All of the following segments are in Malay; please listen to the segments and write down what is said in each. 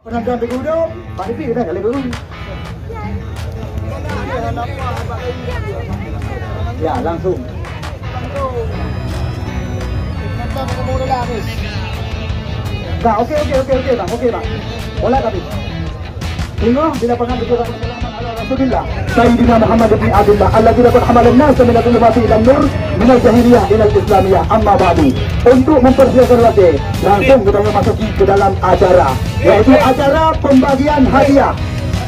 Penonton bergudung, Pak Rifi dah kali dulu. Ya, langsung. Nah, okey bang, Boleh kami. Tengok di lapangan betul Rasulullah Sayyidina Muhammad bin Abdullah alladzina qad hamalan nas min al-dhulumati ila nur min al-jahiliyah ila al-islamiyah amma ba'du. Untuk mempersiapkan lagi, langsung kita memasuki ke dalam acara, yaitu acara pembagian hadiah.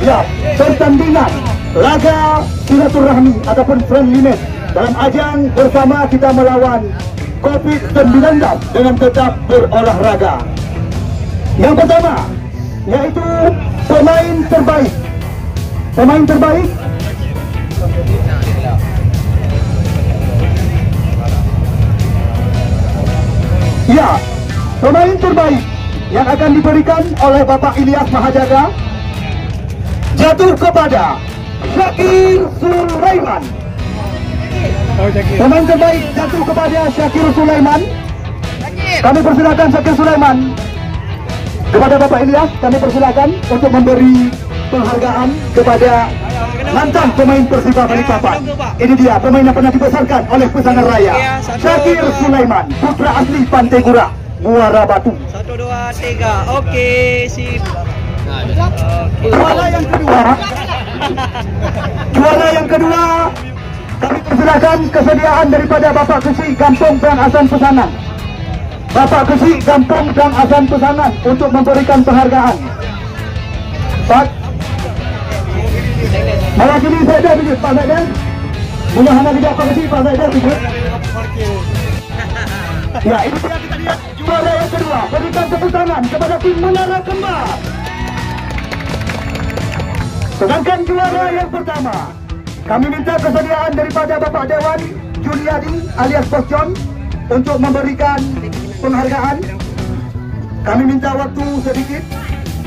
Ya, pertandingan laga silaturahmi ataupun friendly match dalam ajang bersama kita melawan COVID-19 dengan tetap berolahraga. Yang pertama yaitu pemain terbaik. Pemain terbaik ya, pemain terbaik yang akan diberikan oleh Bapak Ilyas Mahajaga jatuh kepada Syakir Sulaiman. Pemain terbaik jatuh kepada Syakir Sulaiman. Kami persilakan Syakir Sulaiman. Kepada Bapak Ilyas, kami persilakan untuk memberi penghargaan kepada mantan pemain Persiba Balikpapan. Ini dia pemain yang pernah dibesarkan oleh Pesangan Raya, Syakir Sulaiman, putra asli Pantai Gura, Muara Batu. 1, 2, 3, oke, sip. Juara yang kedua, kami persilakan kesediaan daripada Bapak Kusi Kampung dan Asan Pesanan. Bapak Kusi Kampung dan Asan Pesanan untuk memberikan penghargaan. Pak, mewakili saya bijut Pak Zaidan. Mudah-mudahan tidak Pak Kusi, Pak Zaidan bijut. Ya, ini dia kita lihat juara yang kedua. Berikan tepuk tangan kepada tim Menara Kembar. Sedangkan juara yang pertama, kami minta kesediaan daripada Bapak Dewan Juliadi alias Bos John untuk memberikan penghargaan. Kami minta waktu sedikit,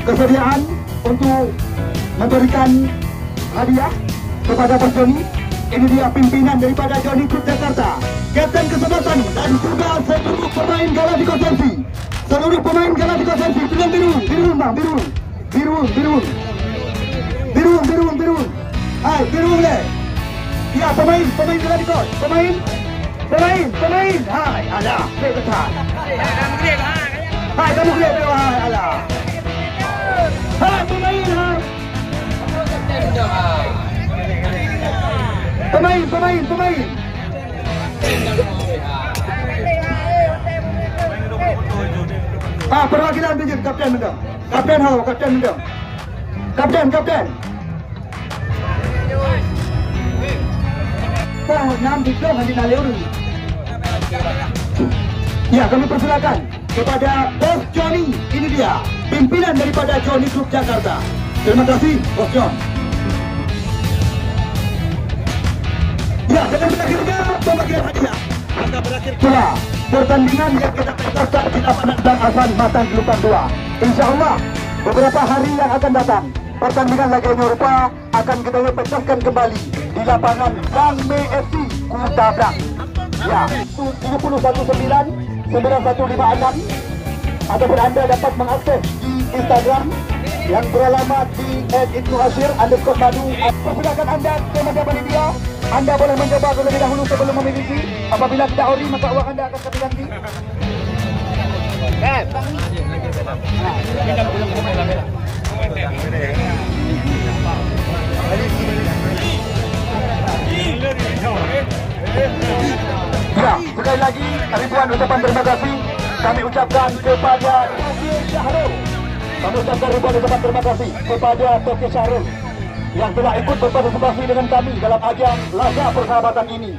kesediaan untuk memberikan hadiah kepada Bos Joni. Ini dia pimpinan daripada Joni Group Jakarta, Kapten Kesebelasan dan juga seluruh pemain Galactico Sensi. Seluruh pemain Galactico Sensi, birun bang, birun. Hai, birun le. Ya, pemain Galactico, pemain. Hai, alah, betul. Hai, kamu kelihatan dewa, hai, alah. Hai, pemain, hai. Pemain. Ah, perwakilan tunjuk kapten mendong. Kapten. Kapten. Oh, 6 diplom nanti naleuri. Ya, kami persilakan kepada Bos Joni. Ini dia pimpinan daripada Joni Group Jakarta. Terima kasih Bos John. Ya, dengan berakhirnya pembagian hadiah. Itulah pertandingan yang kita pentaskan di lapangan Dan Asan Matang Gelupan 2. InsyaAllah beberapa hari yang akan datang, pertandingan laga Eropa akan kita pentaskan kembali di lapangan Dang FC Kutabrak. Ya, 7199156 ataupun Anda dapat mengakses di Instagram yang beralamat di @ibnuhashir_madu. Persilakan Anda ke media media. Anda boleh mencoba terlebih dahulu sebelum memiliki. Apabila tidak ori, maka uang Anda akan kami ganti. Ya, sekali lagi ribuan ucapan terima kasih kami ucapkan kepada Tokyo Syahrul. Kami ucapkan ribuan ucapan terima kasih kepada Tokyo Syahrul yang telah ikut berpartisipasi dengan kami dalam ajang laga persahabatan ini.